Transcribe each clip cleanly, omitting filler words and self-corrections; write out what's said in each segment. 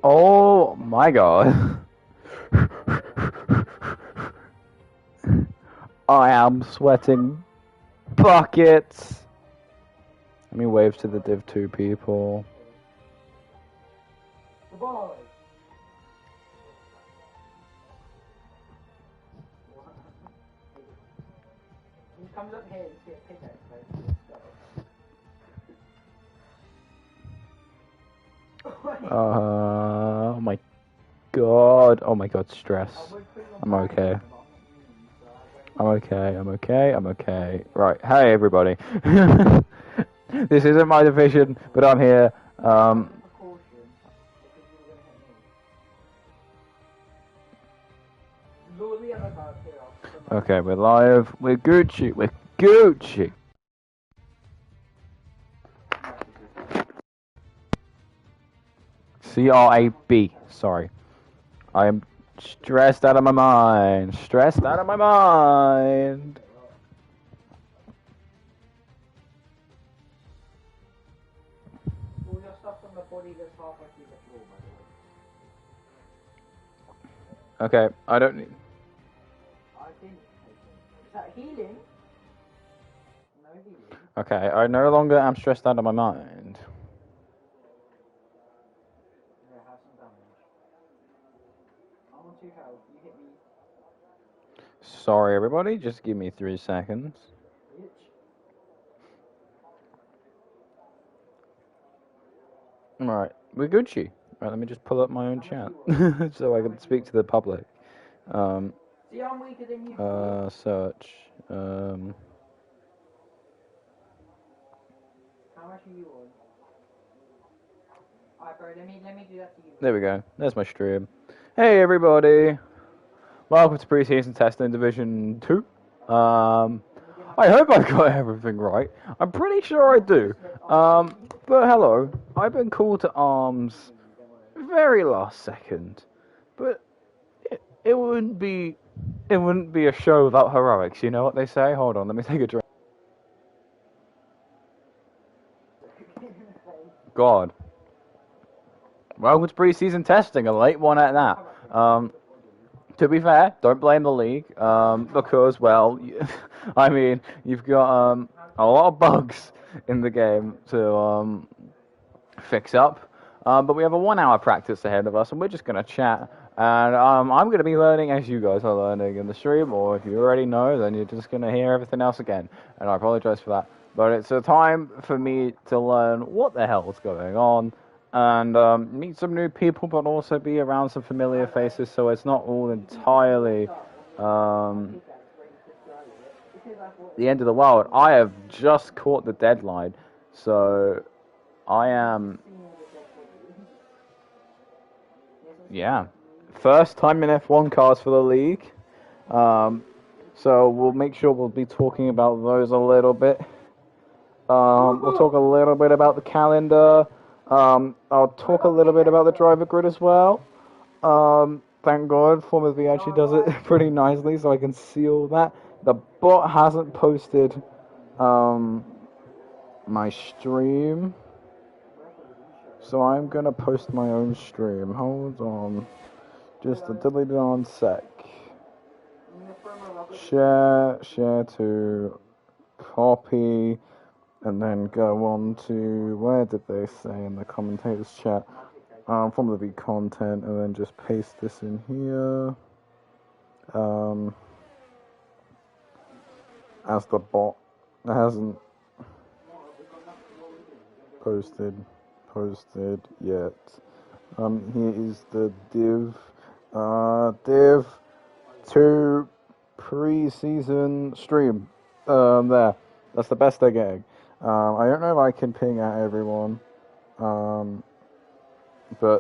Oh my god. I am sweating buckets. Let me wave to the Div 2 people. Goodbye. He comes up here to get a pickaxe, Oh my god. Oh my god, stress. I'm okay. I'm okay, I'm okay, I'm okay. Right, hey everybody. This isn't my division, but I'm here. Okay, we're live. We're Gucci. We're Gucci. CRAB. Sorry. I am stressed out of my mind. Stressed out of my mind. All your stuff from the body that's halfway through the floor, by the way. Okay, I don't need. I think. Is that healing? No healing. Okay, I no longer am stressed out of my mind. Yeah, have some damage. I'm on 2 health. You hit me. Sorry, everybody. Just give me 3 seconds. Bitch. Alright, we're Gucci. Right, let me just pull up my own chat so I can speak to the public. See, I'm weaker than you. Search. How much are you on? Alright, bro, let me do that to you. There we go. There's my stream. Hey, everybody. Welcome to Preseason Testing Division 2. I hope I got everything right. I'm pretty sure I do. But hello. I've been called to arms very last second. But it wouldn't be a show without heroics, you know what they say? Hold on, let me take a drink. God. Welcome to preseason testing, a late one at that. To be fair, don't blame the league, because, well, I mean, you've got a lot of bugs in the game to fix up. But we have a 1 hour practice ahead of us, and we're just going to chat. And I'm going to be learning as you guys are learning in the stream, or if you already know, then you're just going to hear everything else again. And I apologize for that. But it's a time for me to learn what the hell's going on, and meet some new people, but also be around some familiar faces, so it's not all entirely the end of the world. I have just caught the deadline, so I am... Yeah. First time in F1 cars for the league. So we'll make sure we'll be talking about those a little bit. We'll talk a little bit about the calendar. I'll talk a little bit about the driver grid as well. Thank God Formula V actually does it pretty nicely, so I can see all that. The bot hasn't posted my stream, so I'm gonna post my own stream. Hold on, just a delete it on sec. Share to copy. And then go on to, where did they say in the commentators chat, from the V content, and then just paste this in here, as the bot hasn't posted yet. Here is the div 2 pre-season stream, there, that's the best they're getting. I don't know if I can ping at everyone, but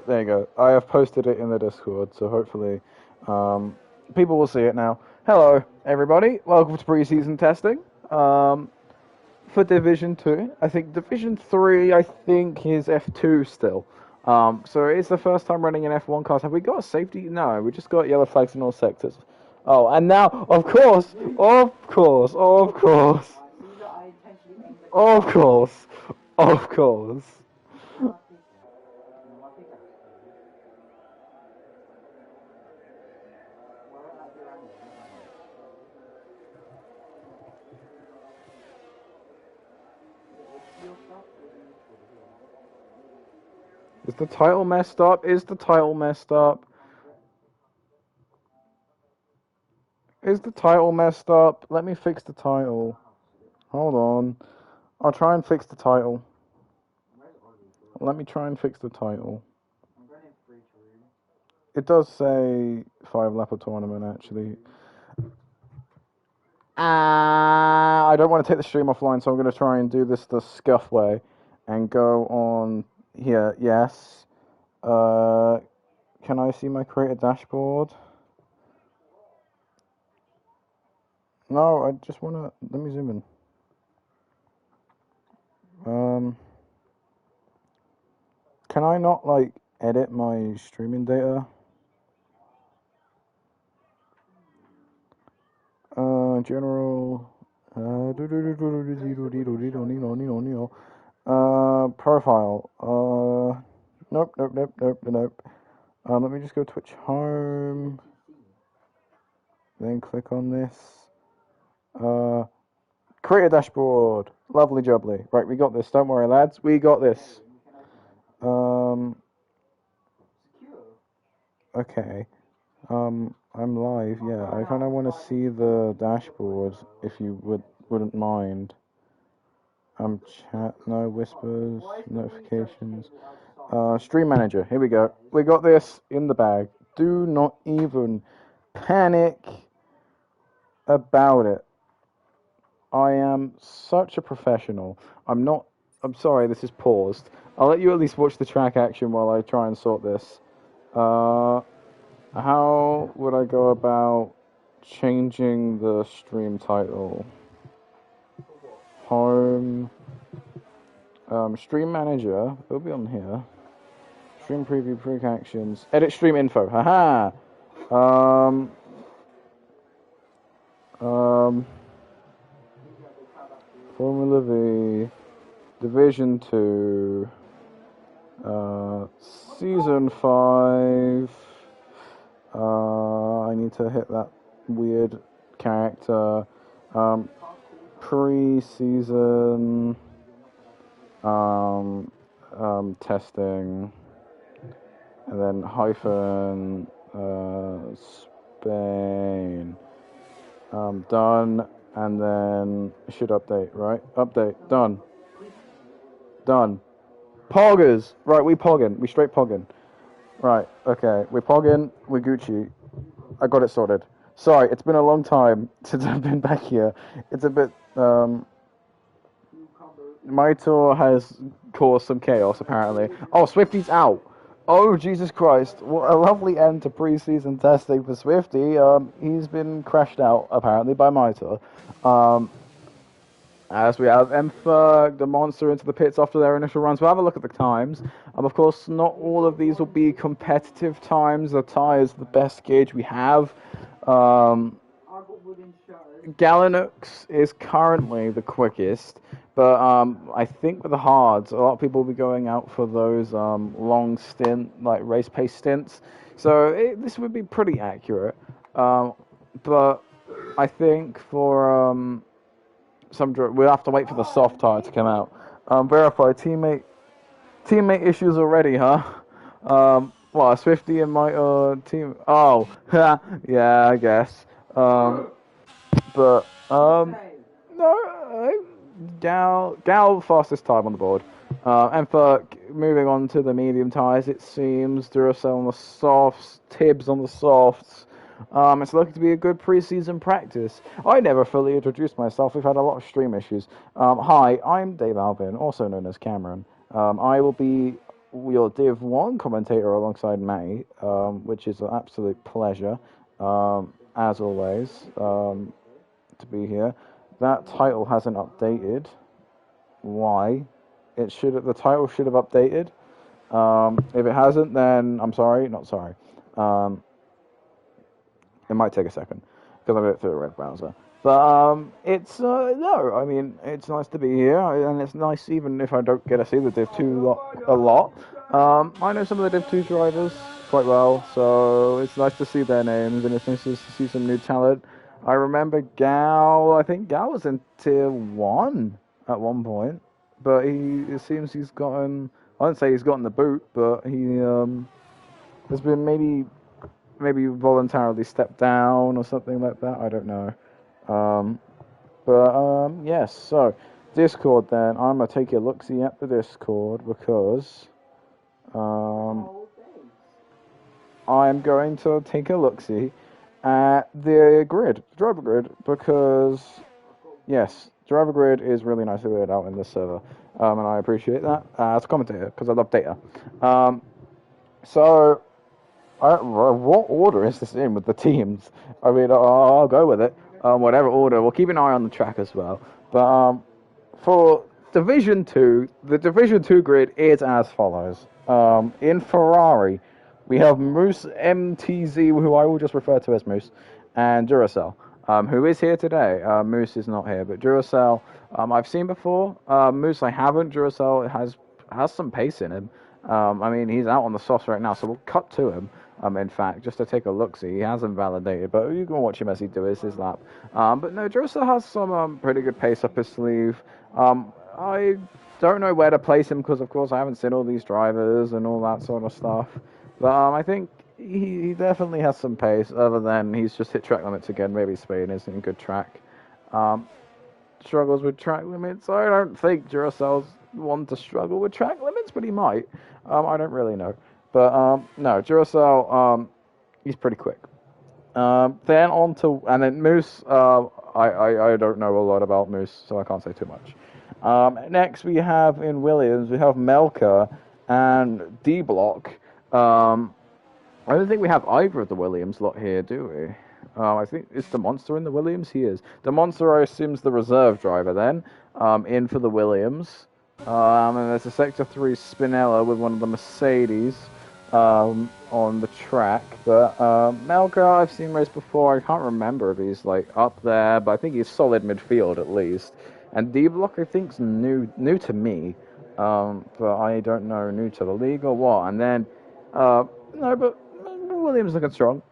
there you go. I have posted it in the Discord, so hopefully people will see it now. Hello, everybody. Welcome to preseason testing for Division 2. I think Division 3, I think, is F2 still. So it's the first time running an F1 cars. Have we got a safety? No, we just got yellow flags in all sectors. Oh, and now, of course, Of course. Is the title messed up? Is the title messed up? Is the title messed up? Let me fix the title. Hold on. I'll try and fix the title. Let me try and fix the title. I'm going in free to read. It does say 5-level tournament, actually. I don't want to take the stream offline, so I'm going to try and do this the scuff way and go on here. Yes. Can I see my creator dashboard? No, I just want to... Let me zoom in. Can I not, like, edit my streaming data? General... Profile. Nope. Let me just go Twitch home. Then click on this. Create a dashboard. Lovely jubbly. Right, we got this. Don't worry, lads. We got this. Okay. I'm live. Yeah, I kind of want to see the dashboard, if you wouldn't mind. Chat. No whispers. Notifications. Stream manager. Here we go. We got this in the bag. Do not even panic about it. I am such a professional. I'm sorry, this is paused. I'll let you at least watch the track action while I try and sort this. How would I go about changing the stream title? Home. Stream manager. It'll be on here. Stream preview, pre actions. Edit stream info. Haha. Formula V. Division 2. Season 5. I need to hit that weird character. Pre-season. Testing. And then hyphen. Spain. Done. And then it should update, right? Update. Done. Done. Poggers! Right, we poggin'. We straight poggin'. Right, okay. We're poggin'. We're Gucci. I got it sorted. Sorry, it's been a long time since I've been back here. It's a bit, my tour has caused some chaos, apparently. Oh, Swifty's out. Oh, Jesus Christ. What a lovely end to pre-season testing for Swifty. He's been crashed out, apparently, by my tour. As we have Emferg, the monster, into the pits after their initial runs. We'll have a look at the times. Of course, not all of these will be competitive times. The tie is the best gauge we have. Galinux is currently the quickest, but I think with the hards, a lot of people will be going out for those long stint, like race pace stints. So this would be pretty accurate. But I think for we'll have to wait for the soft tire to come out. Verify teammate issues already, huh? Well, Swifty and my team. Oh, yeah, I guess. But no, Gal fastest time on the board. And for moving on to the medium tires, it seems Duracell on the softs, Tibbs on the softs. It's looking to be a good pre-season practice. I never fully introduced myself. We've had a lot of stream issues. Hi, I'm Dave Alvin, also known as Cameron. I will be your Div 1 commentator alongside Matty, which is an absolute pleasure, as always, to be here. That title hasn't updated. Why? The title should have updated. If it hasn't, then I'm sorry, not sorry. It might take a second because I did it through the red browser. But it's no, I mean it's nice to be here, and it's nice even if I don't get to see the Div 2 a lot. I know some of the Div 2 drivers quite well, so it's nice to see their names, and it's nice to see some new talent. I remember Gal. I think Gal was in Tier 1 at one point, but it seems he's gotten I wouldn't say he's gotten the boot, but he has been maybe voluntarily stepped down or something like that. I don't know. Yes. So Discord. Then I'm gonna take a look see at the Discord because Oh, thanks. I'm going to take a look see at the grid, driver grid, because yes, driver grid is really nicely laid out in this server, and I appreciate that as a commentator because I love data. So what order is this in with the teams? I mean, I'll go with it. Whatever order. We'll keep an eye on the track as well. But for Division 2, the Division 2 grid is as follows. In Ferrari, we have Moose MTZ, who I will just refer to as Moose, and Duracell, who is here today. Moose is not here, but Duracell, I've seen before. Moose, I haven't. Duracell has some pace in him. I mean, he's out on the softs right now, so we'll cut to him. In fact, just to take a look, see, he hasn't validated, but you can watch him as he does his lap. But no, Duracell has some pretty good pace up his sleeve. I don't know where to place him because, of course, I haven't seen all these drivers and all that sort of stuff. But I think he definitely has some pace, other than he's just hit track limits again. Maybe Spain isn't a good track. Struggles with track limits. I don't think Duracell's one to struggle with track limits, but he might. I don't really know. But no, Duracell, he's pretty quick. Then on to, and then Moose, I don't know a lot about Moose, so I can't say too much. Next we have in Williams, we have Melka and D-Block. I don't think we have either of the Williams lot here, do we? I think it's the Monster in the Williams. He is. The Monster, I assume, is the reserve driver then, in for the Williams. And there's a Sector 3 Spinella with one of the Mercedes on the track. But Melka, I've seen race before. I can't remember if he's like up there, but I think he's solid midfield at least. And D-Block, I think, is new to me. But I don't know, new to the league or what. And then, no, but Williams looking strong.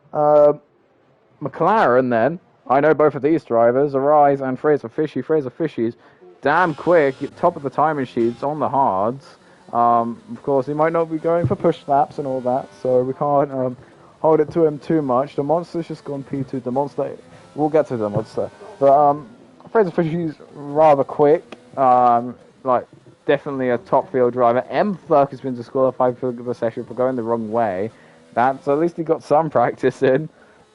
McLaren then, I know both of these drivers, Arise and Fraser Fishy. Fraser Fishy's damn quick, top of the timing sheets on the hards. Of course, he might not be going for push laps and all that, so we can't hold it to him too much. The Monster's just gone P2. The Monster, we'll get to the Monster. But Fraser Fishy's rather quick. Like, definitely a top field driver. M-Thurk has been disqualified for the session for going the wrong way. So at least he got some practice in.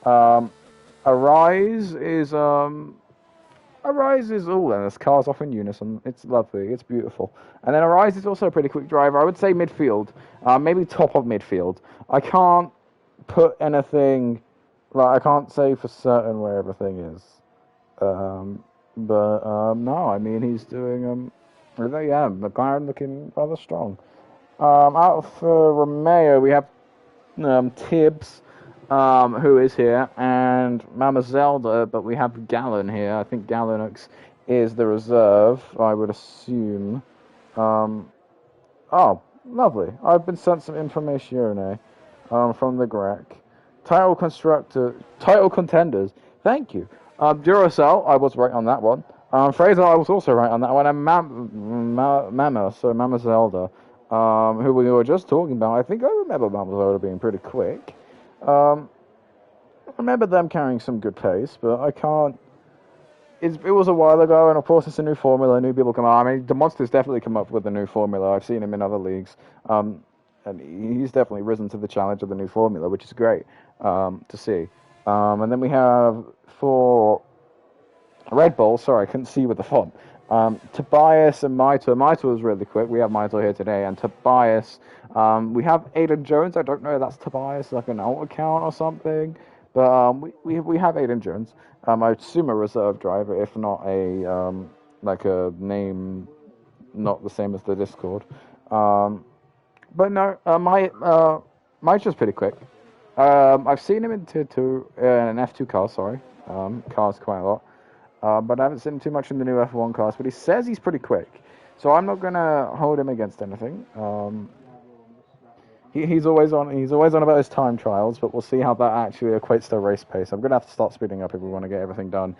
Arise is all in. This car's off in unison. It's lovely. It's beautiful. And then Arise is also a pretty quick driver. I would say midfield, maybe top of midfield. I can't put anything, like I can't say for certain where everything is. No, I mean he's doing McLaren looking rather strong. Out for Romeo we have Tibbs. Who is here, and Mama Zelda, but we have Gallon here. I think Gallonux is the reserve, I would assume. Oh, lovely. I've been sent some information from the Grec. Title contenders. Thank you. Duracell, I was right on that one. Fraser, I was also right on that one. And Mama Zelda, who we were just talking about. I think I remember Mama Zelda being pretty quick. I remember them carrying some good pace, but I can't. It was a while ago, and of course it's a new formula. New people come out. I mean, the Monster's definitely come up with a new formula. I've seen him in other leagues, and he's definitely risen to the challenge of the new formula, which is great to see. And then we have for Red Bull. Sorry, I couldn't see with the font. Tobias and Maito. Maito was really quick. We have Maito here today, and Tobias. We have Aiden Jones. I don't know if that's Tobias, like an alt account or something. But we have Aiden Jones. I assume a reserve driver, if not a like a name not the same as the Discord. But no, Maito's pretty quick. I've seen him in Tier 2, an F2 car. Sorry, cars quite a lot. But I haven't seen him too much in the new F1 cars. But he says he's pretty quick, so I'm not gonna hold him against anything. He's always on about his time trials, but we'll see how that actually equates to race pace. I'm gonna have to start speeding up if we want to get everything done.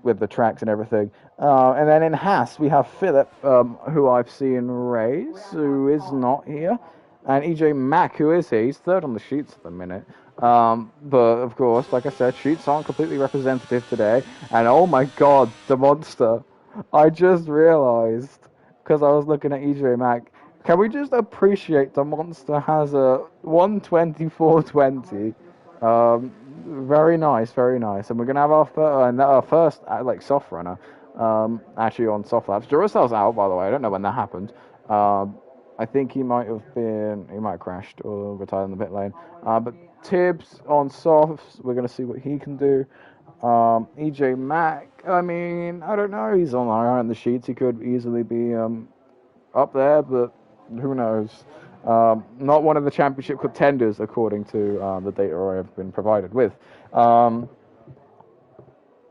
with the tracks and everything. And then in Haas, we have Philip, who I've seen race, who is not here, and EJ Mack, who is here. He's third on the sheets at the minute. But of course, like I said, sheets aren't completely representative today. And oh my god, the monster. I just realized, because I was looking at EJ Mack, can we just appreciate the monster has a 124.20? Very nice, very nice. And we're gonna have our first like soft runner, actually on soft laps. Duracell's out, by the way. I don't know when that happened. I think he might have crashed or retired in the pit lane. But Tibbs on softs, we're gonna see what he can do. EJ Mack, I mean, I don't know. He's on higher in the sheets. He could easily be up there, but who knows? Not one of the championship contenders, according to the data I've been provided with.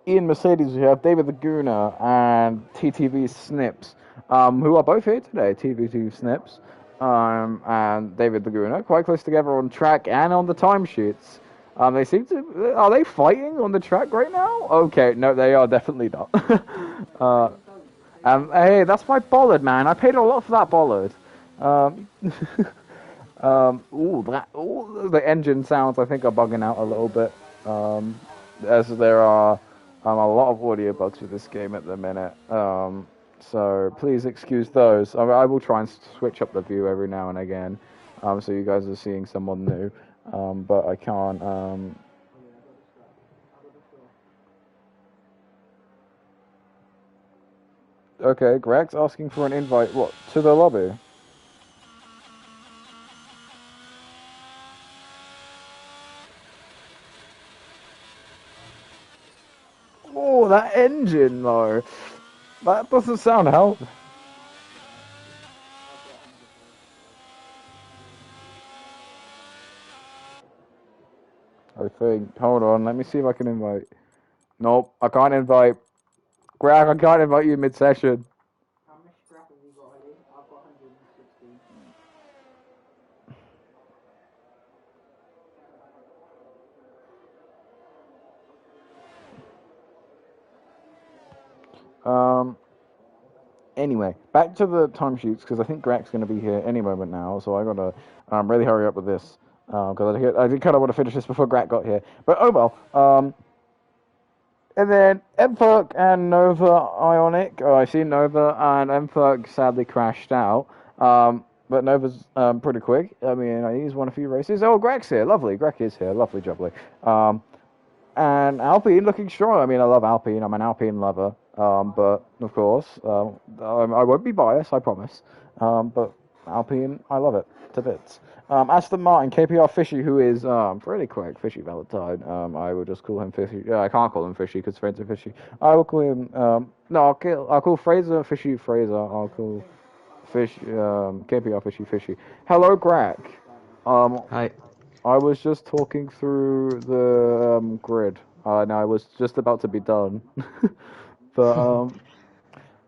In Mercedes, we have David Laguna and TTV Snips, who are both here today. TVT Snips and David Laguna, quite close together on track and on the timesheets. They seem to. Are they fighting on the track right now? Okay, no, they are definitely not. Hey, that's my bollard, man. I paid a lot for that bollard. The engine sounds I think are bugging out a little bit. As there are a lot of audio bugs with this game at the minute. So please excuse those. I will try and switch up the view every now and again, so you guys are seeing someone new. But I can't. Okay, Greg's asking for an invite. What, to the lobby? Oh, that engine though. That doesn't sound healthy. I think. Hold on, let me see if I can invite. Nope, I can't invite. Greg, I can't invite you mid-session. How much scrap have you got already? I've got 160. Anyway, back to the timesheets, because I think Greg's going to be here any moment now, so I got to really hurry up with this, because I did kind of want to finish this before Greg got here. But oh well. And then Mferk and Nova Ionic. Oh, I see Nova and Mferk sadly crashed out. But Nova's pretty quick. I mean, he's won a few races. Oh, Greg's here. Lovely. Greg is here. Lovely, jubbly. And Alpine looking strong. I mean, I love Alpine. I'm an Alpine lover. But of course, I won't be biased. I promise. But Alpine, I love it to bits. Aston Martin, KPR Fishy, who is pretty quick, Fishy Valentine. I will just call him Fishy. I can't call him Fishy because friends are Fishy. I will call him. No, I'll call Fraser Fishy Fraser. I'll call Fish KPR Fishy. Hello, Greg. Hi. I was just talking through the grid, and I was just about to be done. But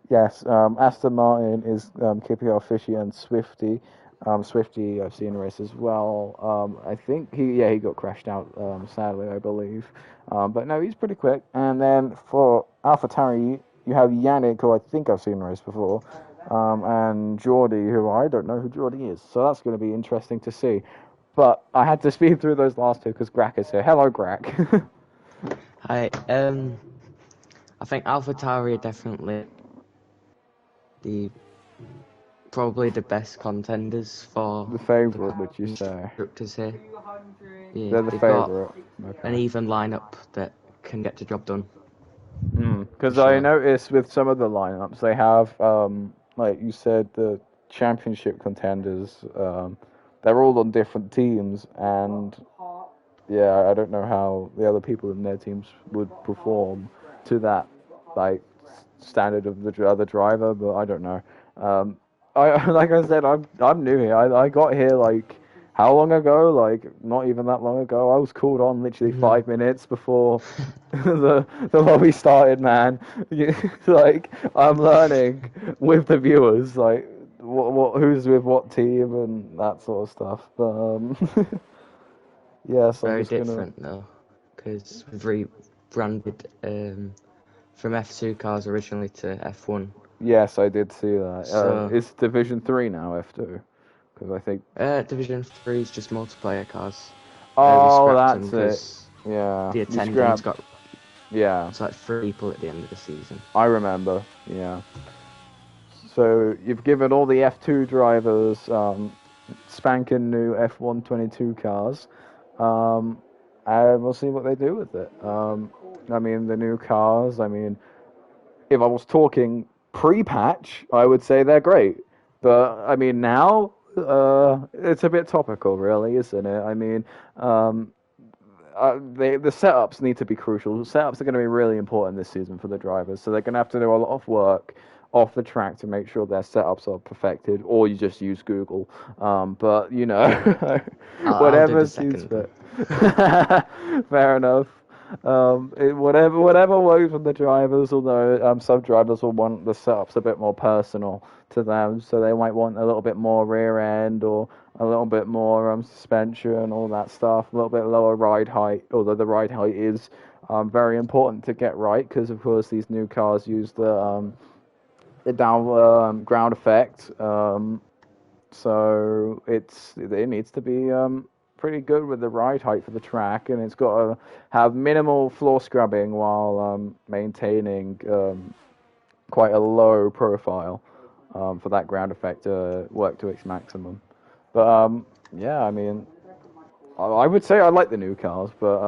yes, Aston Martin is KPR Fishy and Swifty. Swifty, I've seen race as well. I think he got crashed out, sadly, I believe. But no, he's pretty quick. And then for AlphaTauri, you have Yannick, who I think I've seen race before, and Geordie, who I don't know who Geordie is. So that's going to be interesting to see. But I had to speed through those last two because Grak is here. Hello, Grak. Hi. I think AlphaTauri are definitely probably the best contenders for The favourite, would you say? constructors here. 200. Yeah, They're the they've got favourite. Okay. an even lineup that can get the job done. Because Sure. I noticed with some of the lineups, they have, like you said, the championship contenders. They're all on different teams, and Heart. yeah, I don't know how the other people in their teams would perform to that like standard of the other driver, but I don't know. I like I said, I'm new here. I got here like how long ago? Like not even that long ago. I was called on literally 5 minutes before the lobby started, man. Like I'm learning with the viewers, like what who's with what team and that sort of stuff. But yes, I'm Very just gonna. different though, because we've rebranded from F2 cars originally to F1. Yes, I did see that. So- It's Division 3 now, F2. Because I think... Division 3 is just multiplayer cars. Oh, We scrapped that's them it. 'cause Yeah. the You attendance scrapped- got Yeah, it's like 3 people at the end of the season. I remember. Yeah. So you've given all the F2 drivers spanking new F122 cars, and we'll see what they do with it. I mean, the new cars. I mean, if I was talking pre-patch, I would say they're great. But I mean, now it's a bit topical, really, isn't it? I mean, the setups need to be crucial. The setups are going to be really important this season for the drivers, so they're going to have to do a lot of work off the track to make sure their setups are perfected, or you just use Google. But you know, I'll do whatever the seems second. fit. Fair enough. Whatever works with the drivers, although some drivers will want the setups a bit more personal to them, so they might want a little bit more rear end or a little bit more suspension, all that stuff, a little bit lower ride height, although the ride height is very important to get right, because of course these new cars use the down ground effect, so it needs to be pretty good with the ride height for the track, and it's got to have minimal floor scrubbing while maintaining quite a low profile for that ground effect to work to its maximum. But yeah, I mean, I would say I like the new cars, but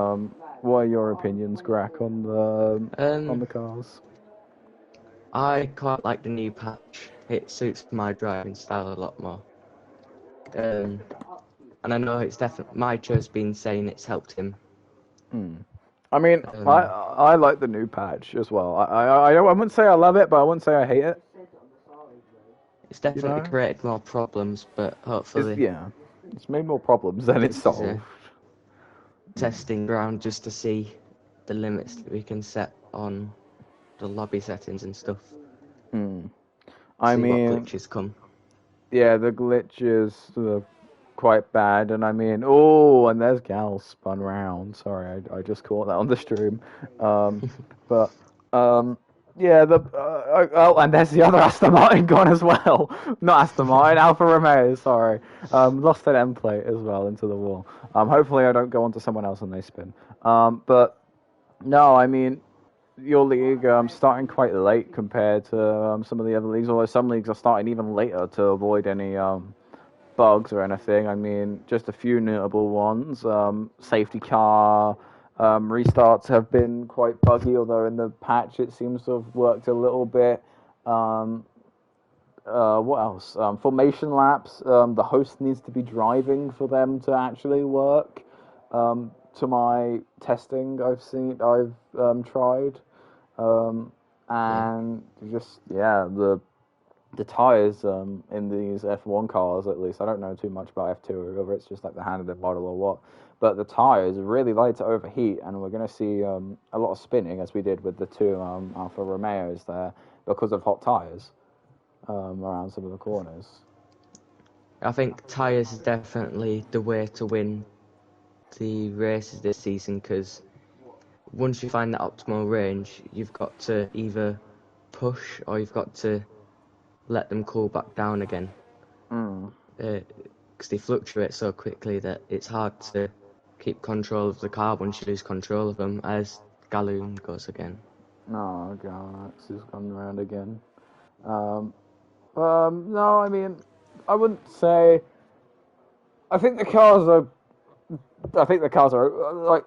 what are your opinions, Grack, on the cars? I quite like the new patch. It suits my driving style a lot more. And I know it's definitely Micho's been saying it's helped him. I mean, I like the new patch as well. I wouldn't say I love it, but I wouldn't say I hate it. It's definitely know? created more problems, but hopefully It's made more problems than it's This is solved. a testing ground just to see the limits that we can set on the lobby settings and stuff. I See mean, what glitches come. yeah, the glitches are quite bad, and I mean, oh, and there's Gal spun round. Sorry, I just caught that on the stream. But yeah, and there's the other Aston Martin gone as well. Not Aston Martin, Alfa Romeo. Sorry, lost an end plate as well into the wall. Hopefully I don't go onto someone else and they spin. But no, I mean, your league starting quite late compared to some of the other leagues, although some leagues are starting even later to avoid any bugs or anything. I mean, just a few notable ones. Safety car restarts have been quite buggy, although in the patch it seems to have worked a little bit. What else? Formation laps. The host needs to be driving for them to actually work. To my testing, I've tried. And just the tires in these F1 cars, at least I don't know too much about F2, whether it's just like the handed model or what, but the tires really like to overheat, and we're going to see a lot of spinning, as we did with the two Alfa Romeos there, because of hot tires around some of the corners. I think tyres is definitely the way to win the races this season, because once you find that optimal range, you've got to either push or you've got to let them cool back down again. Because they fluctuate so quickly that it's hard to keep control of the car once you lose control of them, as Galloon goes again. Oh, Galax has gone around again. No, I mean, I wouldn't say. I think the cars are like.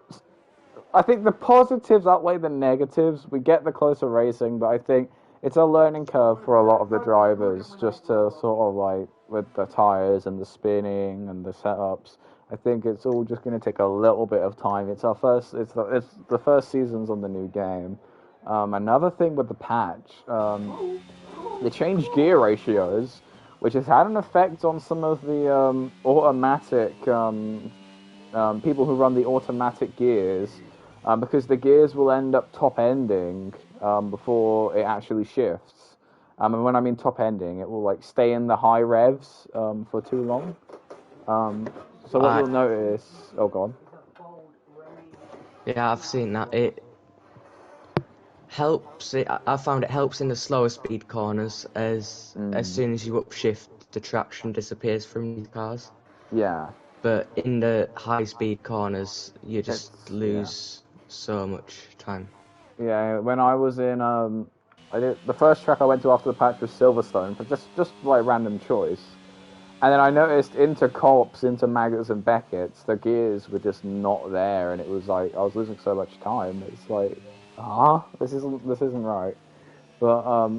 I think the positives outweigh the negatives. We get the closer racing, but I think it's a learning curve for a lot of the drivers, just to sort of like with the tires and the spinning and the setups. I think it's all just going to take a little bit of time. It's the first seasons on the new game. Another thing with the patch, they changed gear ratios, which has had an effect on some of the automatic people who run the automatic gears, because the gears will end up top ending before it actually shifts. And when I mean top ending, it will like stay in the high revs for too long. So what you'll notice, oh god. Yeah, I've seen that. helps. I found it helps in the slower speed corners as soon as you upshift, the traction disappears from these cars. Yeah. But in the high speed corners, you just It's- lose so much time. Yeah, when I was in, I did the first track I went to after the patch was Silverstone, for just like random choice. And then I noticed into Colps, into Maggotts and Beckett's, the gears were just not there, and it was like I was losing so much time. It's like, this isn't right. But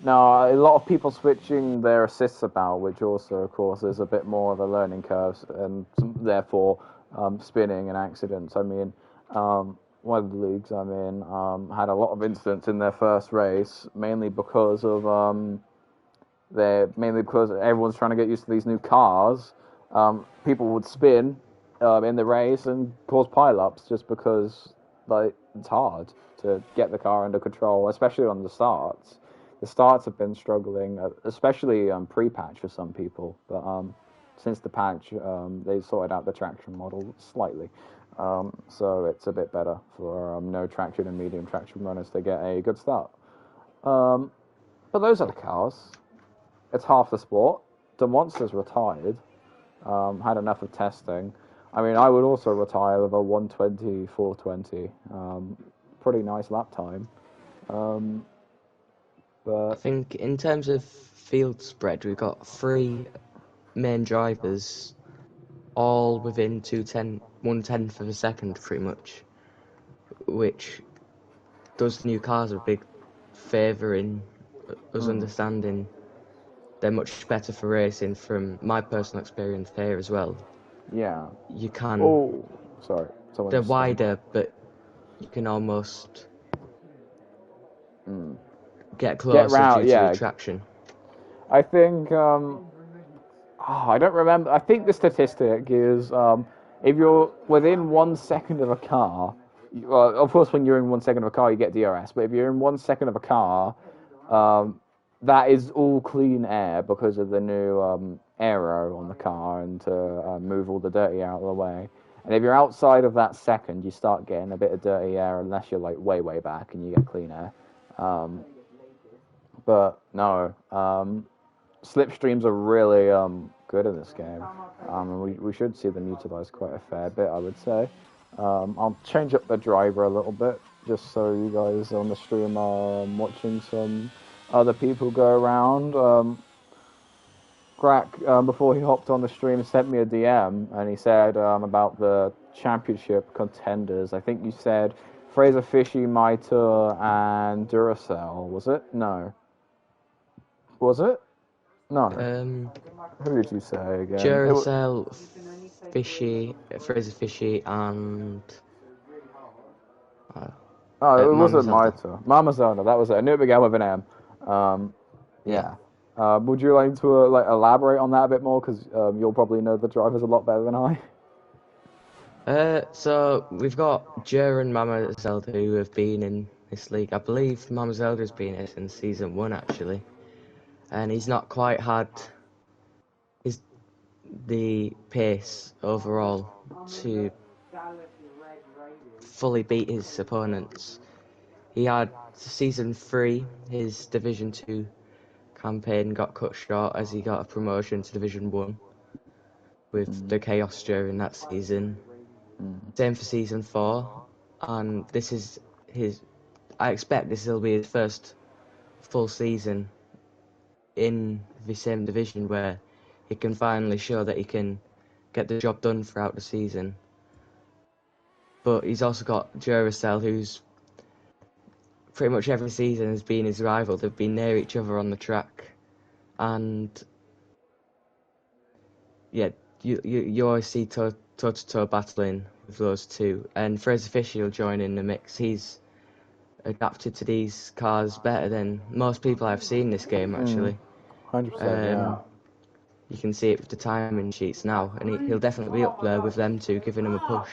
no, a lot of people switching their assists about, which also, of course, is a bit more of a learning curve, and therefore spinning and accidents. I mean, one of the leagues I'm in had a lot of incidents in their first race, mainly because of everyone's trying to get used to these new cars. People would spin in the race and cause pileups just because like it's hard to get the car under control, especially on the starts. The starts have been struggling, especially pre-patch for some people. But since the patch, they sorted out the traction model slightly. So it's a bit better for no traction and medium traction runners to get a good start. But those are the cars. It's half the sport. The Monster's retired. Had enough of testing. I mean, I would also retire with a 120, 420. Pretty nice lap time. I But think in terms of field spread, we've got 3 main drivers, all within 1/10 of a second, pretty much, which does the new cars a big favour in us understanding they're much better for racing. From my personal experience here as well, yeah. you can. Oh, sorry. They're wider, but you can almost get closer round, due to yeah. the traction. I think. I don't remember. I think the statistic is if you're within 1 second of a car. Well, of course, when you're in 1 second of a car, you get DRS. But if you're in 1 second of a car, that is all clean air because of the new aero on the car and to move all the dirty out of the way. And if you're outside of that second, you start getting a bit of dirty air unless you're like way back and you get clean air. But no, slipstreams are really good in this game. We should see them utilized quite a fair bit, I would say. I'll change up the driver a little bit just so you guys on the stream are watching some other people go around. Grack, before he hopped on the stream, sent me a DM and he said about the championship contenders. I think you said Fraser Fishy, Maito, and Duracell. Was it? No. Was it? No. Who did you say again? Duracell, Fishy, Fraser Fishy, and it Mama wasn't Zelda. Maito. Mama Zelda, that was it. I knew it began with an M. Yeah. Would you like to elaborate on that a bit more? Because you'll probably know the drivers a lot better than I. So we've got Jer and Mama Zelda who have been in this league. I believe Mama Zelda's been here since season 1 actually, and he's not quite had the pace overall to fully beat his opponents. He had season 3, his Division 2 campaign got cut short as he got a promotion to Division 1 with the chaos during that season. Same for season 4, and this is I expect this will be his first full season in the same division where he can finally show that he can get the job done throughout the season. But he's also got Duracell, who's pretty much every season has been his rival. They've been near each other on the track, and yeah, you always see toe-to-toe battling with those two. And Fraser Fisher will join in the mix. He's adapted to these cars better than most people I've seen this game, actually. 100%, yeah. You can see it with the timing sheets now, and he'll definitely be up there with them two, giving him a push.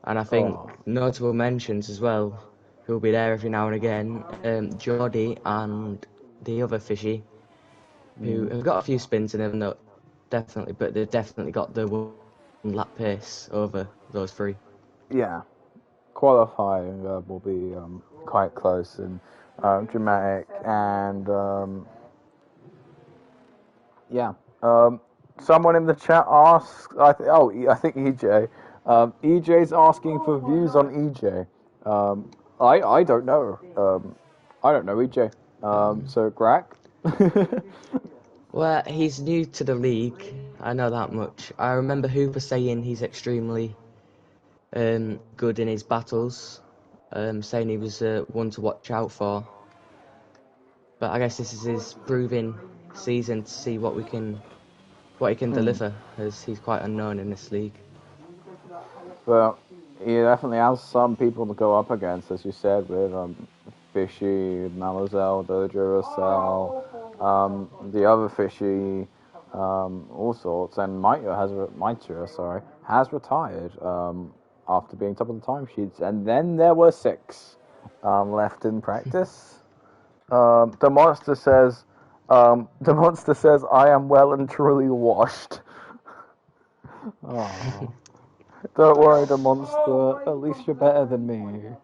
And I think notable mentions as well, who'll be there every now and again, Geordie and the other Fishy, who have got a few spins in them, definitely, but they've definitely got the 1 lap pace over those 3. Yeah. Qualifying will be quite close and dramatic, and yeah. Someone in the chat asks, I think EJ. EJ's asking for views on EJ. I don't know. I don't know EJ. So Grack. Well, he's new to the league. I know that much. I remember Hooper saying he's extremely good in his battles, saying he was one to watch out for. But I guess this is his proving season to see what he can deliver, as he's quite unknown in this league. But he definitely has some people to go up against, as you said, with Fishy, Malazel, Duracell, the other Fishy, all sorts, and Mitre has retired after being top of the timesheets, and then there were 6 left in practice. The monster says, "I am well and truly washed." Oh. Don't worry, the monster. At least you're better than me.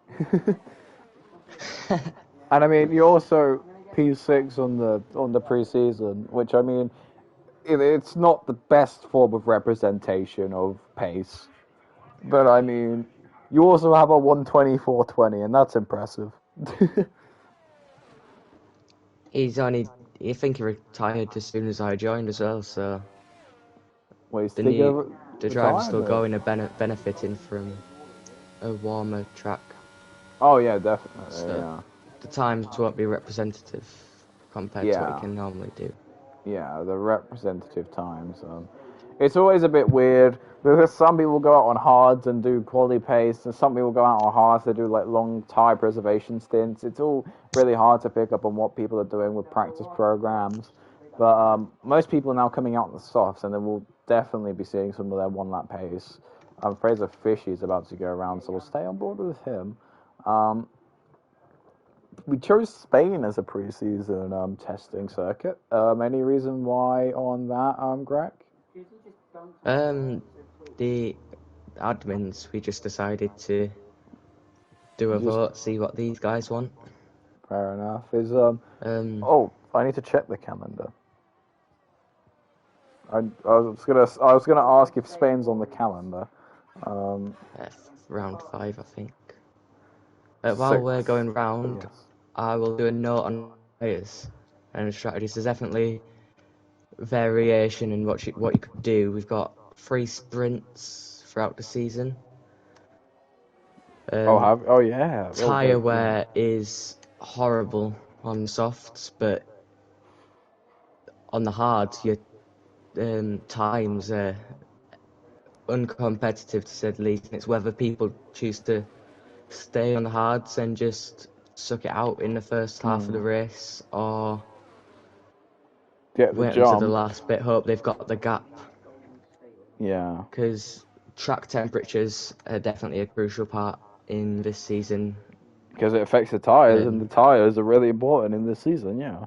And I mean, you also P6 on the preseason, which I mean, it's not the best form of representation of pace, but I mean, you also have a 124.20, and that's impressive. I think he retired as soon as I joined as well, so Wait, the driver's still going and benefiting from a warmer track. Oh yeah, definitely. So yeah. the times won't be representative compared to what you can normally do. Yeah, the representative times. It's always a bit weird because some people go out on hards and do quality pace, and some people go out on hards to do like long tire preservation stints. It's all really hard to pick up on what people are doing with practice programs. But most people are now coming out in the softs, and then we'll definitely be seeing some of their one-lap pace. Fraser Fishy is about to go around, so we'll stay on board with him. We chose Spain as a preseason testing circuit. Any reason why on that, Greg? The admins, we just decided to do a vote, see what these guys want. Fair enough. Oh, I need to check the calendar. I was gonna ask if Spain's on the calendar. Round 5, I think. While we're going round, yes. I will do a note on players and strategies. There's definitely variation in what you could do. We've got 3 sprints throughout the season. Yeah. Tyre wear is horrible on softs, but on the hards, your times are uncompetitive to say the least. And it's whether people choose to stay on the hards and just suck it out in the first half of the race, or wait until the last bit, hope they've got the gap. Yeah. Because track temperatures are definitely a crucial part in this season. Because it affects the tyres, and the tyres are really important in this season, yeah.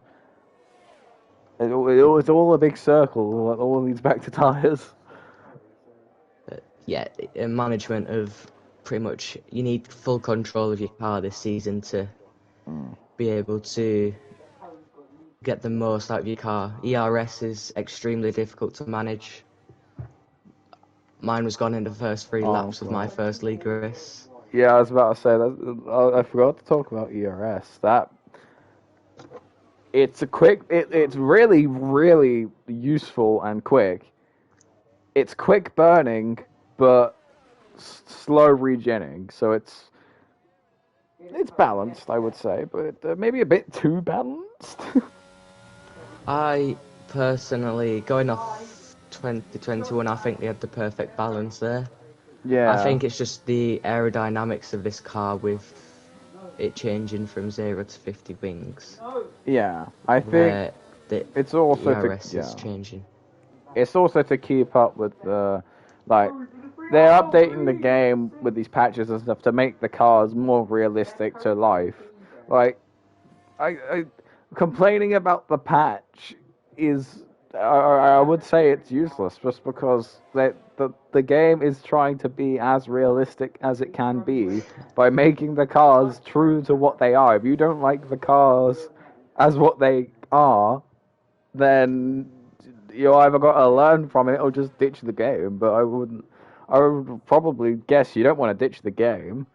It's all a big circle, it all leads back to tyres. Yeah, management of pretty much, you need full control of your car this season to be able to get the most out of your car. ERS is extremely difficult to manage. Mine was gone in the first 3 laps of my first league race. Yeah, I was about to say that. I forgot to talk about ERS. It's really, really useful and quick. It's quick burning, but slow regenning, so it's balanced, I would say, but maybe a bit too balanced. I personally, going off 2021, I think they had the perfect balance there. Yeah. I think it's just the aerodynamics of this car with it changing from 0 to 50 wings. Yeah, I think it's also ERS is changing. It's also to keep up with the, they're updating the game with these patches and stuff to make the cars more realistic to life. I complaining about the patch is I would say it's useless just because the game is trying to be as realistic as it can be by making the cars true to what they are. If you don't like the cars as what they are, then you either got to learn from it or just ditch the game. But I would probably guess you don't want to ditch the game.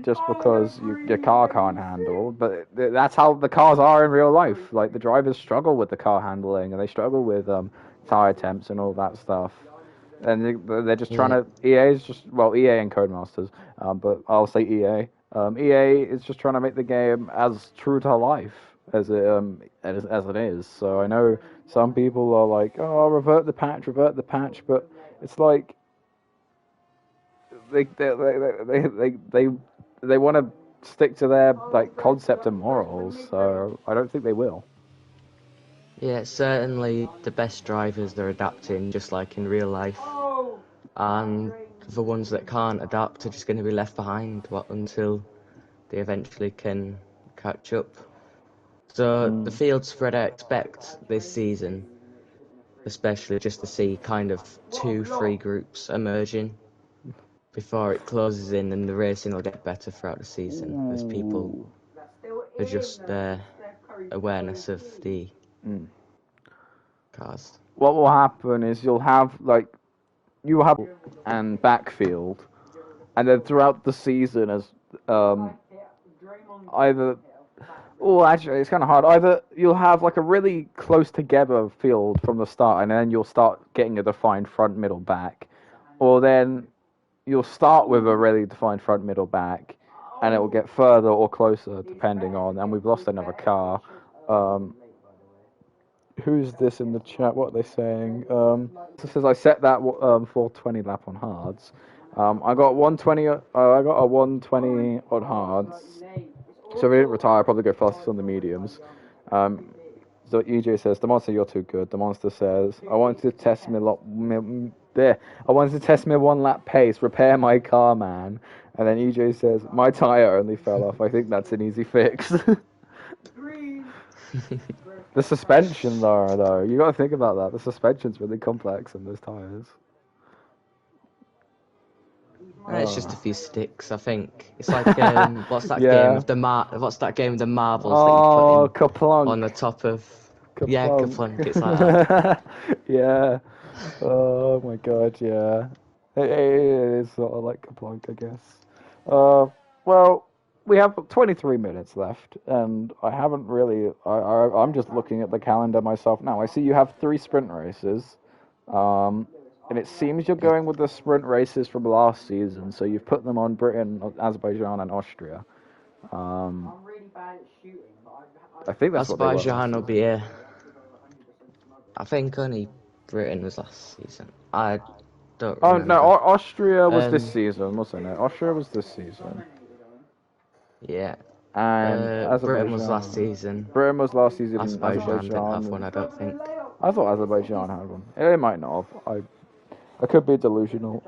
Just because your car can't handle. But that's how the cars are in real life. Like, the drivers struggle with the car handling, and they struggle with tire temps and all that stuff. And they're just trying to. EA is just, well, EA and Codemasters, but I'll say EA. EA is just trying to make the game as true to life as it is. So I know some people are like, oh, revert the patch, but it's like. They want to stick to their like concept and morals, so I don't think they will. Yeah, certainly the best drivers they're adapting, just like in real life, and the ones that can't adapt are just going to be left behind until they eventually can catch up. So the field spread I expect this season, especially just to see kind of 2-3 groups emerging before it closes in, and the racing will get better throughout the season as people adjust their awareness of the cars. What will happen is you will have and backfield, and then throughout the season as either. Oh, actually, it's kind of hard. Either you'll have like a really close together field from the start, and then you'll start getting a defined front, middle, back, or then you'll start with a really defined front, middle, back, and it will get further or closer depending on. And we've lost another car. Who's this in the chat? What are they saying? It says I set that 420 lap on hards. I got 120. I got a 120 on hards. So if I didn't retire, I'd probably go fastest on the mediums. So EJ says, the monster, you're too good. The monster says, I wanted to test me I wanted to test me 1 lap pace, repair my car, man. And then EJ says, my tire only fell off. I think that's an easy fix. The suspension, though, you got to think about that. The suspension's really complex in those tires. It's just a few sticks, I think. It's like what's that game of the marbles that you put Kaplunk. on the top of? Kaplunk. Yeah, Kaplunk. It's like that. Yeah. Oh my god, yeah. It is sort of like Kaplunk, I guess. Well, we have 23 minutes left, and I haven't really. I'm just looking at the calendar myself now. I see you have 3 sprint races. And it seems you're going with the sprint races from last season, so you've put them on Britain, Azerbaijan, and Austria. I'm really bad at shooting, but I think that's Azerbaijan will be here. I think only Britain was last season. I don't remember. Oh, no, Austria was this season, wasn't it? Austria was this season. Yeah. And Britain was last season. Britain was last season. Azerbaijan didn't have one, I don't think. I thought Azerbaijan had one. It might not have. I could be delusional.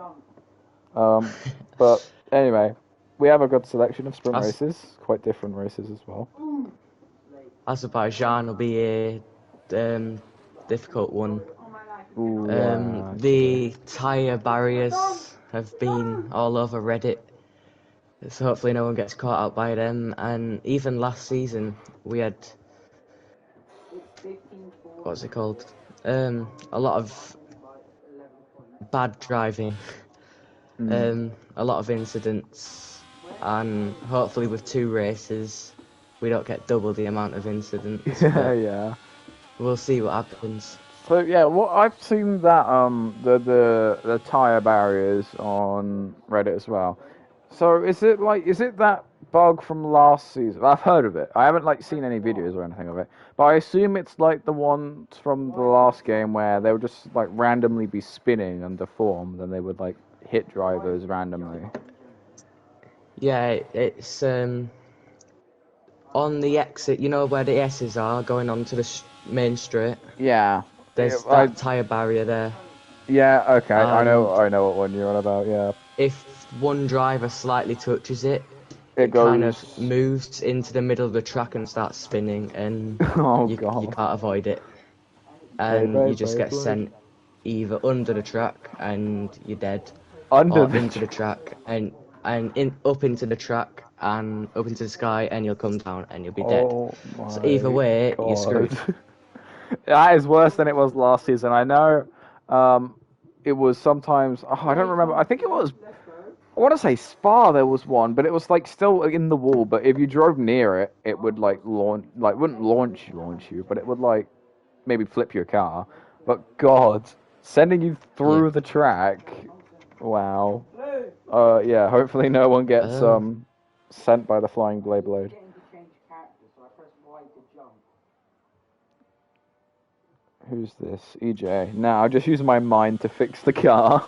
But anyway, we have a good selection of sprint races, quite different races as well. Azerbaijan will be a difficult one. Ooh, the tyre barriers have been all over Reddit, so hopefully no one gets caught out by them. And even last season we had, what's it called? A lot of bad driving, a lot of incidents, and hopefully with 2 races we don't get double the amount of incidents. Yeah. We'll see what happens. So yeah, well, I've seen that the tire barriers on Reddit as well. So is it that bug from last season? I've heard of it. I haven't seen any videos or anything of it, but I assume it's like the ones from the last game where they would just randomly be spinning and deformed, and they would hit drivers randomly. Yeah, it's on the exit. You know where the S's are going onto the main straight. Yeah. There's that tyre barrier there. Yeah. Okay. I know what one you're on about. Yeah. If one driver slightly touches it, it goes... kind of moves into the middle of the track and starts spinning, and you can't avoid it. and Beyblade, you just get Beyblade. sent either under the track and you're dead, Under or the into the track and up into the track and up into the sky, and you'll come down and you'll be dead. Oh So my either way, you're God. screwed. That is worse than it was last season. I know it was sometimes. Oh, I don't remember. I think it was. I want to say Spa. There was one, but it was like still in the wall. But if you drove near it, it would like launch. Like wouldn't launch you, but it would like maybe flip your car. But God, sending you through Yeah. the track. Wow. Yeah. Hopefully, no one gets Oh. sent by the flying Beyblade. Getting to change character, so I press Y to jump. Who's this? EJ. Now I'll just use my mind to fix the car.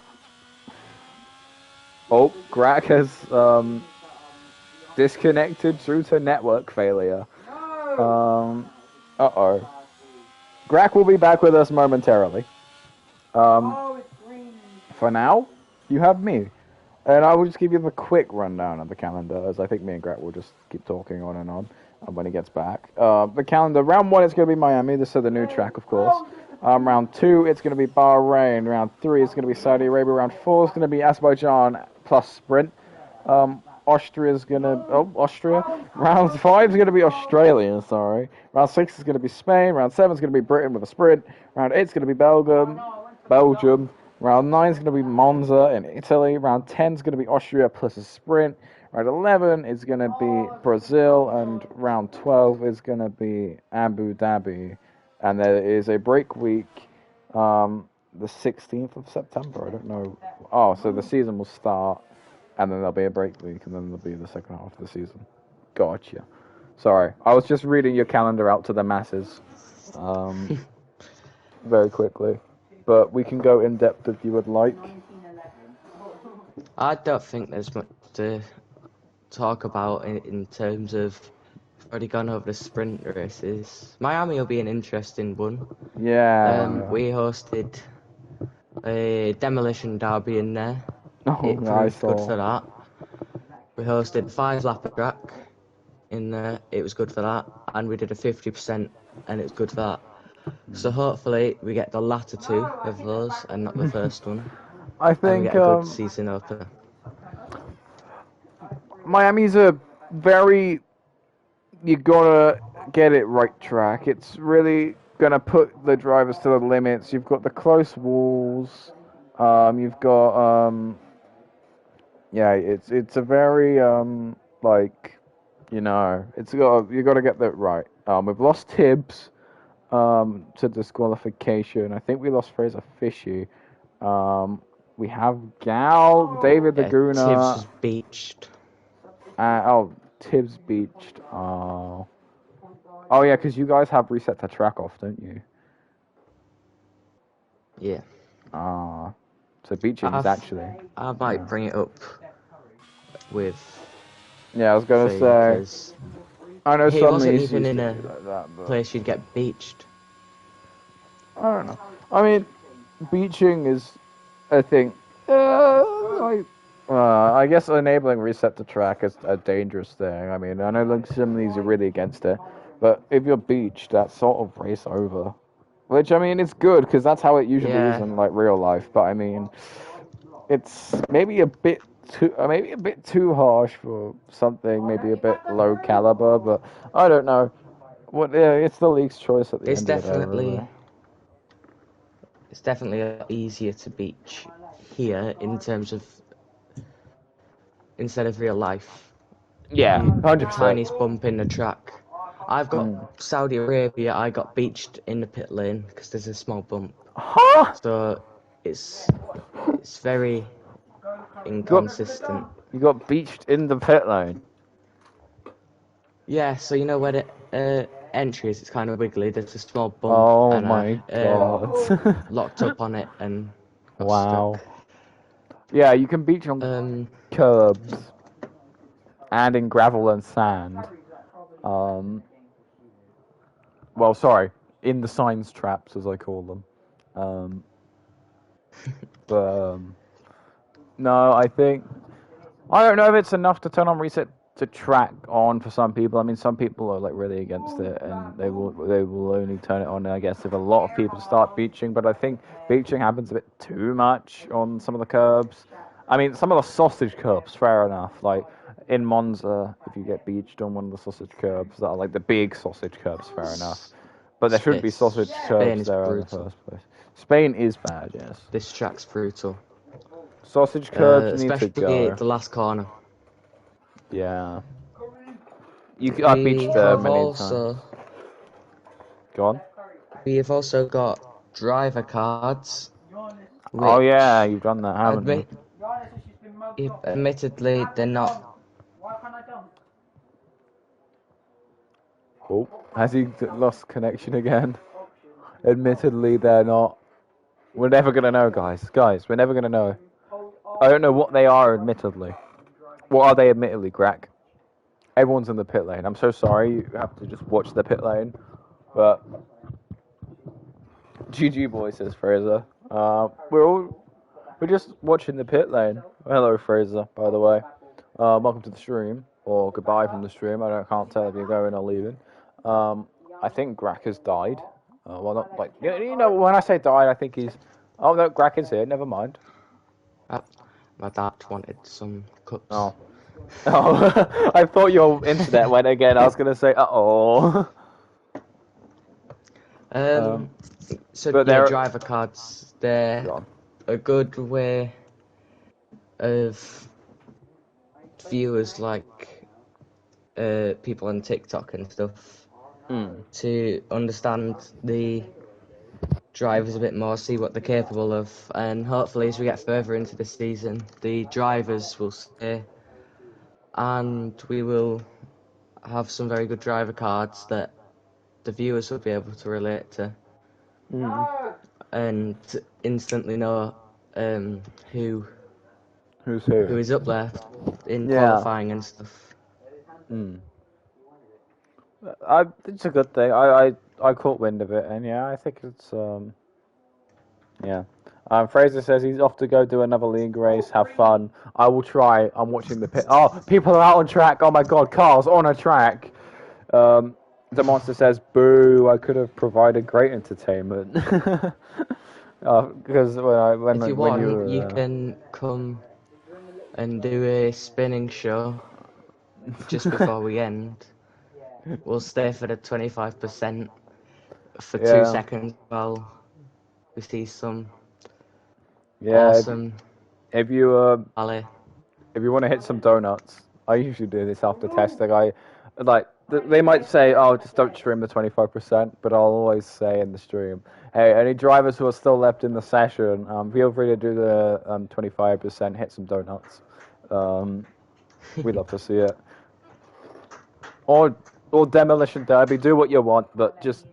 Oh, Grak has disconnected due to network failure. Uh-oh. Grak will be back with us momentarily. Oh, it's green. For now, you have me. And I will just give you the quick rundown of the calendar, as I think me and Grak will just keep talking on and on when he gets back. The calendar, round 1 is going to be Miami, this is the new track, of course. Round 2, it's going to be Bahrain. Round 3, it's going to be Saudi Arabia. Round 4 is going to be Azerbaijan plus sprint. Austria's going to... Oh, Austria. Round 5 is going to be Australia, sorry. Round 6 is going to be Spain. Round 7 is going to be Britain with a sprint. Round 8 is going to be Belgium. Round 9 is going to be Monza in Italy. Round 10 is going to be Austria plus a sprint. Round 11 is going to be Brazil. And round 12 is going to be Abu Dhabi. And there is a break week, the 16th of September. I don't know. Oh, so the season will start, and then there'll be a break week, and then there'll be the second half of the season. Gotcha. Sorry, I was just reading your calendar out to the masses, very quickly. But we can go in depth if you would like. I don't think there's much to talk about in terms of... Already gone over the sprint races. Miami will be an interesting one. Yeah. We hosted a demolition derby in there. Oh, It I proved good saw. for that. We hosted 5-lapper track in there. It was good for that. And we did a 50%, and it was good for that. So hopefully we get the latter 2 of those and not the first one. I And we think get a good season opener. Miami's a very... You gotta get it right track. It's really gonna put the drivers to the limits. You've got the close walls. You've got yeah. It's a very like, you know, you gotta get that right. We've lost Tibbs to disqualification. I think we lost Fraser Fishy. We have Gal, David Laguna. Tibbs was beached. Tibbs beached. Oh yeah, because you guys have reset the track off, don't you? Yeah. So beaching is actually... I might bring it up with... Yeah, I was gonna Faye, say... 'cause I know he some wasn't leagues even used in to a do like that, but... place you'd get beached. I don't know. I mean, beaching is, I think, I guess enabling reset to track is a dangerous thing. I mean, I know like some of these are really against it, but if you're beached, that's sort of race over. Which, I mean, it's good, because that's how it usually is in, like, real life, but I mean, it's maybe a bit too harsh for something maybe a bit low caliber, but I don't know. It's the league's choice at the It's end of the day. Really. It's definitely easier to beach here in terms of instead of real life. Yeah, 100%. Tiniest bump in the track. I've got Saudi Arabia. I got beached in the pit lane because there's a small bump. Huh? So it's very inconsistent. You got beached in the pit lane. Yeah, so you know where the entry is, it's kind of wiggly. There's a small bump. Oh and my God. locked up on it and got Wow. stuck. Yeah, you can beach on curbs and in gravel and sand. Well, sorry, in the signs traps, as I call them. No, I don't know if it's enough to turn on reset to track on for some people. I mean, some people are like really against it, and they will only turn it on, I guess, if a lot of people start beaching. But I think beaching happens a bit too much on some of the curbs. I mean, some of the sausage curbs, fair enough. Like in Monza, if you get beached on one of the sausage curbs that are like the big sausage curbs, fair enough. But there shouldn't be sausage Spain curbs is there in the brutal. first place. Spain is bad, yes. This track's brutal. Sausage curbs need to Especially go. the last corner. Yeah. I beached We there have many times. also Go on. we have also got driver cards. Oh Which yeah, you've done that, haven't you? admittedly, they're not. Why can't I dunk? Oh, has he lost connection again? Admittedly, they're not. We're never gonna know, guys. Guys, we're never gonna know. I don't know what they are. Admittedly, what are they? Admittedly, Crack. Everyone's in the pit lane. I'm so sorry. You have to just watch the pit lane. But GG boys, says Fraser. We're just watching the pit lane. Hello, Fraser. By the way, welcome to the stream, or goodbye from the stream. I can't tell if you're going or leaving. I think Grack has died. Well, not like you know. When I say died, I think he's. Oh no, Grack is here. Never mind. My dad wanted some cups. Oh. Oh, I thought your internet went again. I was gonna say, oh. So but yeah, they're- driver cards. They're a good way of viewers like people on TikTok and stuff to understand the drivers a bit more, see what they're capable of, and hopefully as we get further into the season, the drivers will stay, and we will have some very good driver cards that the viewers will be able to relate to, and instantly know who Who's who? is up there in Yeah. qualifying and stuff. It's a good thing. I caught wind of it, and yeah, I think it's yeah. Fraser says he's off to go do another league race. Have fun. I will try. I'm watching the pit. Oh, people are out on track. Oh my god, cars on a track. The monster says, "Boo! I could have provided great entertainment." Because when If you when want, you you can come and do a spinning show just before we end. We'll stay for the 25% for 2 seconds while we see some awesome If you ballet. if you want to hit some donuts, I usually do this after testing. They might say, "Oh, just don't stream the 25%," but I'll always say in the stream, "Hey, any drivers who are still left in the session, feel free to do the 25%. Hit some donuts. We'd love to see it." Or demolition derby. Do what you want, but just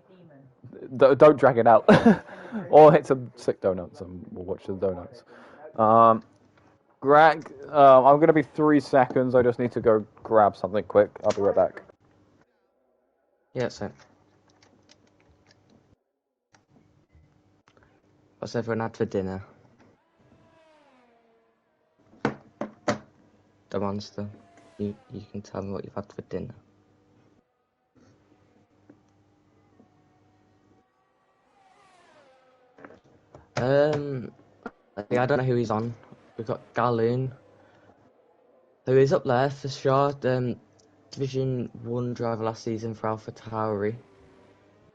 don't drag it out. Or hit some sick donuts, and we'll watch the donuts. Greg, I'm going to be 3 seconds. I just need to go grab something quick. I'll be right back. Yeah, so. What's everyone had for dinner? The monster. You can tell me what you've had for dinner. I don't know who he's on. We've got Galloon, who is up there for sure. Division 1 driver last season for AlphaTauri.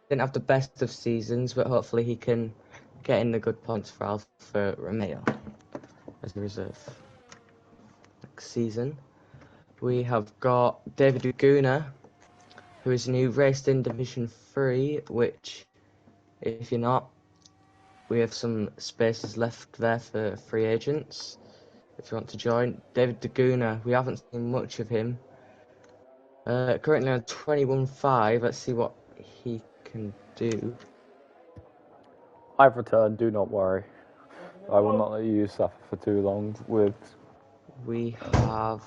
Didn't have the best of seasons, but hopefully he can get in the good points for Alfa Romeo as a reserve next season. We have got David Laguna, who is new, raced in Division 3, which, if you're not, we have some spaces left there for free agents if you want to join. David Laguna, we haven't seen much of him. Currently on 21.5. Let's see what he can do. I've returned. Do not worry. I will not let you suffer for too long. We have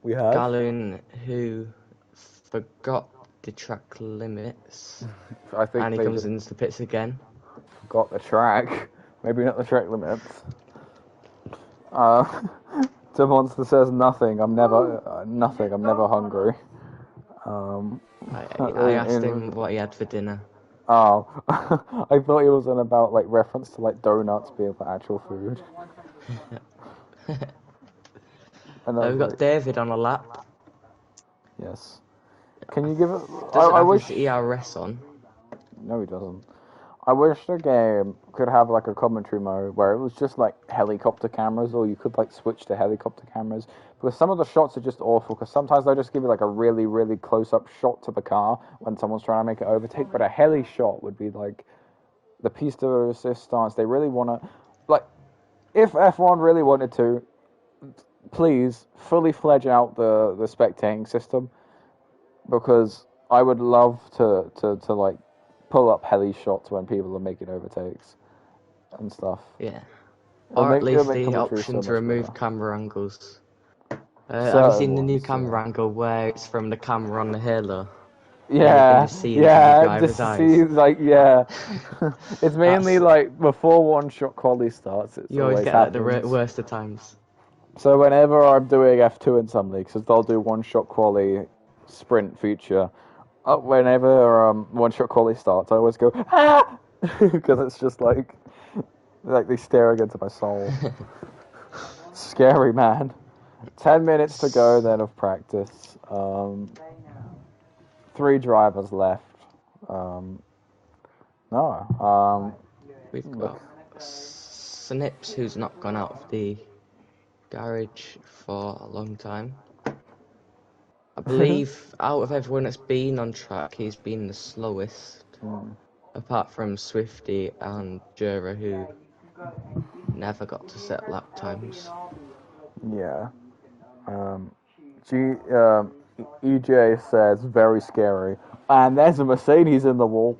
Galloon, who forgot the track limits. I think and he comes into the pits again. Forgot the track. Maybe not the track limits. The monster says nothing. I'm never nothing. I'm never hungry. I asked him what he had for dinner. Oh, I thought he was on about like reference to like donuts being for actual food. And I We've was got David on a lap. yes. Can you give it? Doesn't I have wish. his ERS on. No, he doesn't. I wish the game could have like a commentary mode where it was just like helicopter cameras, or you could like switch to helicopter cameras. Because some of the shots are just awful. Because sometimes they just give you like a really, really close-up shot to the car when someone's trying to make it overtake. But a heli shot would be like the piece de resistance. They really want to, like, if F1 really wanted to, please fully fledge out the spectating system. Because I would love to like pull up heli shots when people are making overtakes and stuff. Yeah. It'll Or at it'll least the commentary option so to much remove better. camera angles. Have you Certain seen the new ones, camera yeah. angle where it's from the camera on the halo? And you can Yeah, just see into the yeah, driver's just eyes. see, like, yeah. It's mainly, That's- like, before one-shot quali starts, it's You always always get at the happens. worst of times. So whenever I'm doing F2 in some leagues, because they'll do one-shot quali sprint feature, whenever one-shot quali starts, I always go, ah! Because it's just, like they stare into my soul. Scary, man. 10 minutes to go then of practice. 3 drivers left. We've got Snips, who's not gone out of the garage for a long time. I believe out of everyone that's been on track, he's been the slowest. Apart from Swifty and Jura, who never got to set lap times. Yeah. EJ says very scary. And there's a Mercedes in the wall.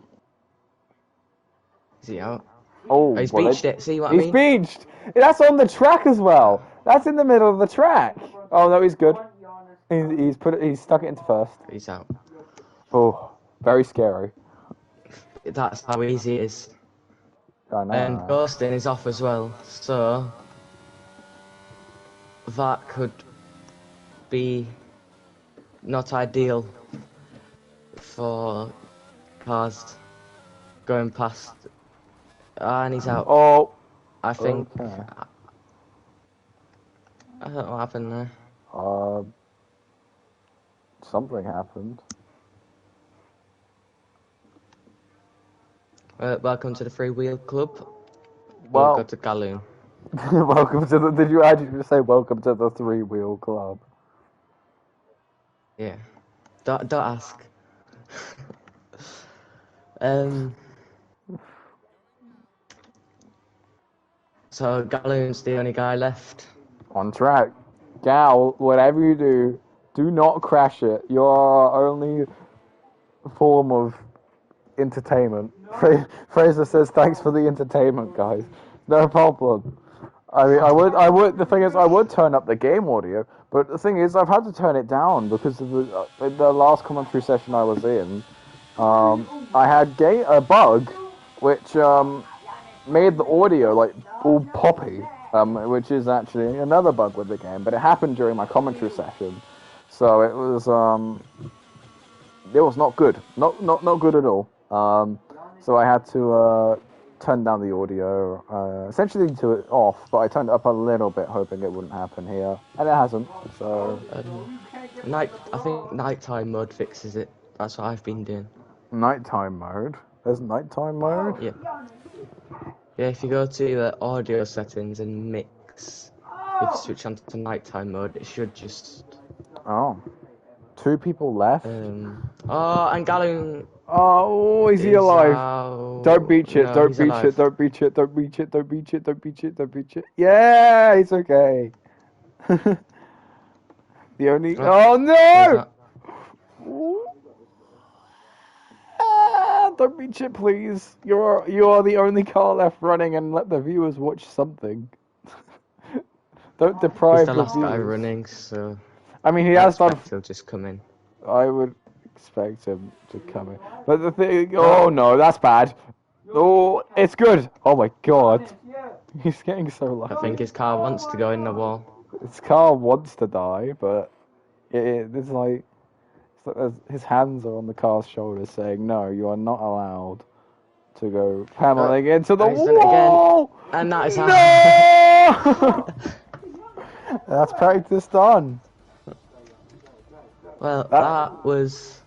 Is he out? Oh, He's well, beached it, see what I he's mean? beached. That's on the track as well. That's in the middle of the track. Oh no, he's good. He's stuck it into first. He's out. Oh, very scary. That's how easy it is. I know. And Ghosting is off as well, so that could be not ideal for cars going past. And he's out. Oh, I think. okay. I don't know what happened there. Something happened. Welcome to the Free Wheel Club. Well, Welcome to Galloon. welcome to the. Did you actually just say welcome to the 3-wheel club? Yeah. Don't ask. So Galloon's the only guy left. On track. Gal, whatever you do not crash it. Your only form of entertainment. Fraser says, thanks for the entertainment, guys. No problem. I mean, I would. The thing is, I would turn up the game audio, but the thing is, I've had to turn it down because of the last commentary session I was in. I had a bug, which made the audio like all poppy, which is actually another bug with the game. But it happened during my commentary session, so it was not good, not good at all. So I had to turn down the audio, essentially to it off, but I turned it up a little bit, hoping it wouldn't happen here, and it hasn't. So I think nighttime mode fixes it. That's what I've been doing. nighttime mode. There's nighttime mode. Yeah. Yeah, if you go to audio settings and mix, if you switch on to nighttime mode, it should just. Oh, 2 people left. Oh, and Galloon. Oh, is he alive? Out. Don't beach it, No, don't he's beach alive. it, don't beach it, don't beach it, don't beach it, don't beach it, don't beach it. Yeah, it's okay. The only. Oh no! Don't beach it, please. You are the only car left running, and let the viewers watch something. Don't He's deprive the the last guy viewers. running, so. I mean, he I has done. expect he'll just come in. I would expect him to come in. But the thing... Oh, no, that's bad. Oh, it's good. Oh, my God. He's getting so lucky. I think his car wants to go in the wall. his car wants to die, but it's like his hands are on the car's shoulders, saying, "No, you are not allowed to go pummeling into the he's done it again. wall." And that is how. No! That's practice done. Well, that was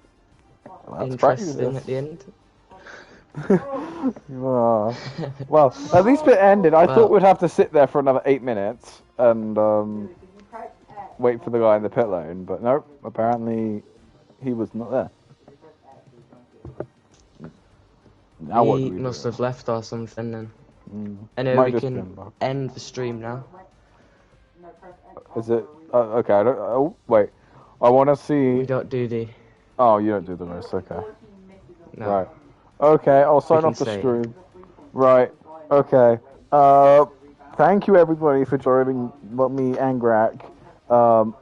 That's interesting practice. at the end. Well, at least it ended. I Well- thought we'd have to sit there for another 8 minutes and wait for the guy in the pit lane, but nope. Apparently, he was not there. Now what do He we must do? have left or something then. Mm. Anyway, Might we just can been bug. end the stream now. Is it? Okay. Oh, wait. I want to see. We don't do the. Oh, you don't do the rest. Okay. No. Right. Okay. I'll sign can off the say- stream. Right. Okay. Thank you everybody for joining me and Grak. I'm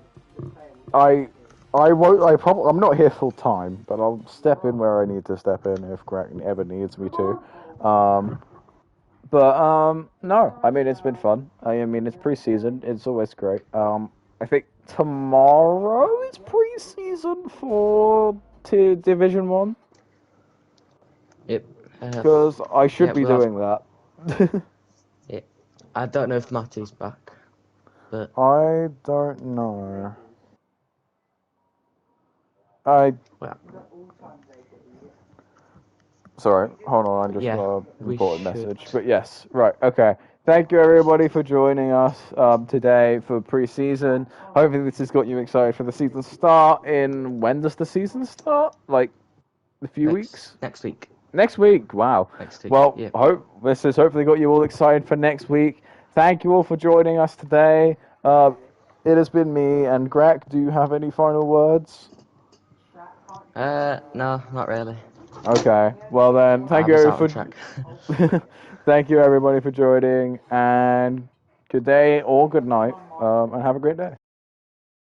not here full time, but I'll step in where I need to step in if Grak ever needs me to. No, I mean, it's been fun. I mean, it's pre-season. It's always great. I think tomorrow is pre-season for Division 1, Yep. because I should yeah, be we'll have- doing that. I don't know if Matty's back, but I don't know. well, Sorry, hold on, I just Yeah, got a we important should. message. But yes, right, okay. Thank you everybody for joining us today for pre-season. Hopefully this has got you excited for the season start in... When does the season start? Like, a few weeks? Next week. Next week, wow. Next week. Well, yeah. this has hopefully got you all excited for next week. Thank you all for joining us today. It has been me and Grak. Do you have any final words? No, not really. Okay. Well then, thank I you was everybody out of track. thank you everybody for joining, and good day or good night, and have a great day.